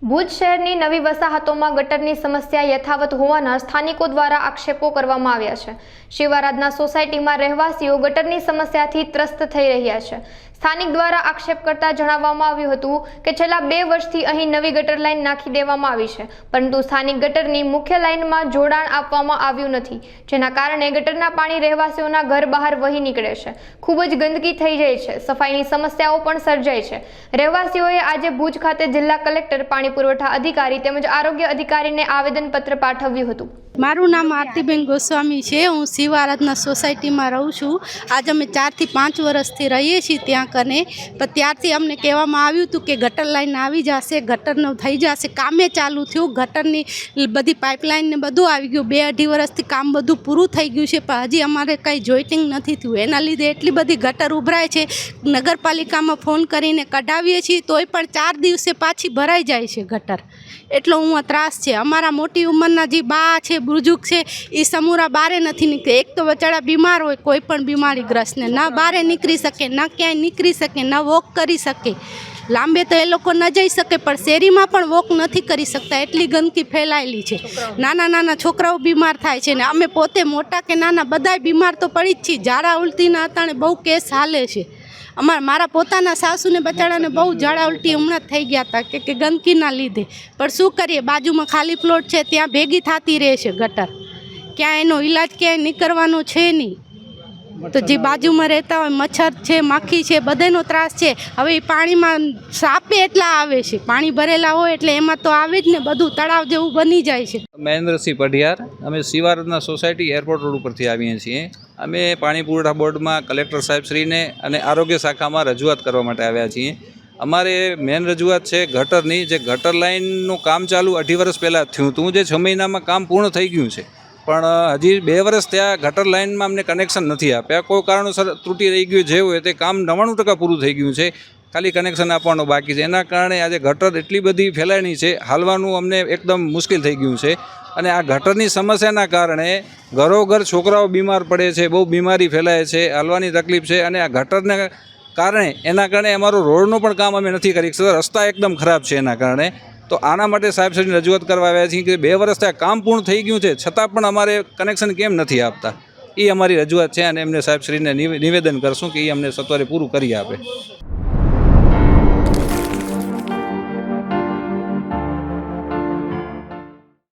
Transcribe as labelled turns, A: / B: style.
A: ભુજ શહેરની નવી વસાહતોમાં ગટરની સમસ્યા યથાવત હોવાના સ્થાનિકો દ્વારા આક્ષેપો કરવામાં આવ્યા છે। શિવારાધના સોસાયટીમાં રહેવાસીઓ ગટરની સમસ્યાથી ત્રસ્ત થઈ રહ્યા છે। સ્થાનિક દ્વારા આક્ષેપ કરતા જણાવવામાં આવ્યું હતું કે છેલ્લા 2 વર્ષથી અહીં નવી ગટર લાઇન નાખી દેવામાં આવી છે, પરંતુ સ્થાનિક ગટરની મુખ્ય લાઇનમાં જોડાણ આપવામાં આવ્યું નથી, જેના કારણે ગટરના પાણી રહેવાસીઓના ઘર બહાર વહી નીકળે છે। ખૂબ જ ગંદકી થઈ જાય છે, સફાઈની સમસ્યાઓ પણ સર્જાય છે। રહેવાસીઓએ આજે ભુજ ખાતે જિલ્લા કલેક્ટર, પાણી પુરવઠા અધિકારી તેમજ આરોગ્ય અધિકારીને આવેદનપત્ર પાઠવ્યું હતું।
B: મારું નામ આરતીબેન ગોસ્વામી છે। હું શિવારાધના સોસાયટીમાં રહું છું। આજ અમે 4 થી 5 વર્ષથી રહીએ છીએ ત્યાં કને, પણ ત્યારથી અમને કહેવામાં આવ્યું હતું કે ગટર લાઈન આવી જશે, ગટરનું થઈ જશે, કામે ચાલુ થયું, ગટરની બધી પાઇપલાઇન ને બધું આવી ગયું। 2-2.5 વર્ષથી કામ બધું પૂરું થઈ ગયું છે, પણ હજી અમારે કંઈ જોઈટિંગ નથી થયું। એના લીધે એટલી બધી ગટર ઉભરાય છે, નગરપાલિકામાં ફોન કરીને કઢાવીએ છીએ તોય પણ 4 દિવસે પાછી ભરાઈ જાય છે ગટર। એટલો હું ત્રાસ છે। અમારા મોટી ઉંમરના જે બા છે, બુજુર્ગ છે, એ સમૂરા બારે નથી નીકળે। એક તો બચાડા બીમાર હોય, કોઈ પણ બીમારીગ્રસ્તને ના બારે નીકળી શકે, ના ક્યાંય નીકળી શકે, ના વોક કરી શકે। લાંબે તો એ લોકો ન જઈ શકે, પણ શેરીમાં પણ વોક નથી કરી શકતા, એટલી ગંદકી ફેલાયેલી છે। નાના છોકરાઓ બીમાર થાય છે ને અમે પોતે મોટા કે નાના બધાય બીમાર તો પડી જ છીએ। ઝાડા ઉલટીના અટાણે બહુ કેસ હાલે છે। મારા પોતાના સાસુને બચાડાને બહુ ઝાડા ઉલટી હમણાં જ થઈ ગયા હતા કે ગંદકીના લીધે, પણ શું કરીએ, બાજુમાં ખાલી પ્લોટ છે ત્યાં ભેગી થતી રહે છે ગટર, ક્યાં એનો ઈલાજ ક્યાંય નીકળવાનો છે નહીં। તો જે બાજુમાં રહેતા હોય, મચ્છર છે, માખી છે, બધાનો ત્રાસ છે। હવે એ પાણીમાં સાપે એટલા આવે છે, પાણી ભરેલા હોય એટલે એમાં તો આવે જ ને, બધું તળાવ જેવું બની જાય છે।
C: મહેન્દ્રસિંહ પઢિયાર, અમે શિવારાધના સોસાયટી એરપોર્ટ રોડ ઉપરથી આવીએ છીએ। અમે પાણી પુરવઠા બોર્ડમાં કલેક્ટર સાહેબશ્રીને અને આરોગ્ય શાખામાં રજૂઆત કરવા માટે આવ્યા છીએ। અમારે મેન રજૂઆત છે ગટરની, જે ગટર લાઇનનું કામ ચાલુ 2.5 વર્ષ પહેલાં થયું હતું, જે 6 મહિનામાં કામ પૂર્ણ થઈ ગયું છે, પણ હજી 2 વર્ષ ત્યાં ગટર લાઇનમાં અમને કનેક્શન નથી આપ્યા। કોઈ કારણોસર ત્રુટિ રહી ગયું જે હોય તે કામ 99% પૂરું થઈ ગયું છે, ખાલી કનેક્શન આપવાનું બાકી છે। એના કારણે આજે ગટર એટલી બધી ફેલાયેલી છે, હાલવાનું અમને એકદમ મુશ્કેલ થઈ ગયું છે। અને આ ગટરની સમસ્યાના કારણે ઘરોઘર છોકરાઓ બીમાર પડે છે, બહુ બીમારી ફેલાય છે, હાલવાની તકલીફ છે। અને આ ગટરને એના કારણે અમારો રોડનું પણ કામ અમે નથી કરી શકતા, રસ્તા એકદમ ખરાબ છે એના કારણે। તો આના માટે સાહેબશ્રીની રજૂઆત કરવા આવ્યા છીએ કે 2 વર્ષ ત્યાં કામ પૂર્ણ થઈ ગયું છે, છતાં પણ અમારે કનેક્શન કેમ નથી આપતા, એ અમારી રજૂઆત છે। અને એમને સાહેબશ્રીને નિવેદન કરશું કે એ અમને સત્વરે પૂરું કરી આપે।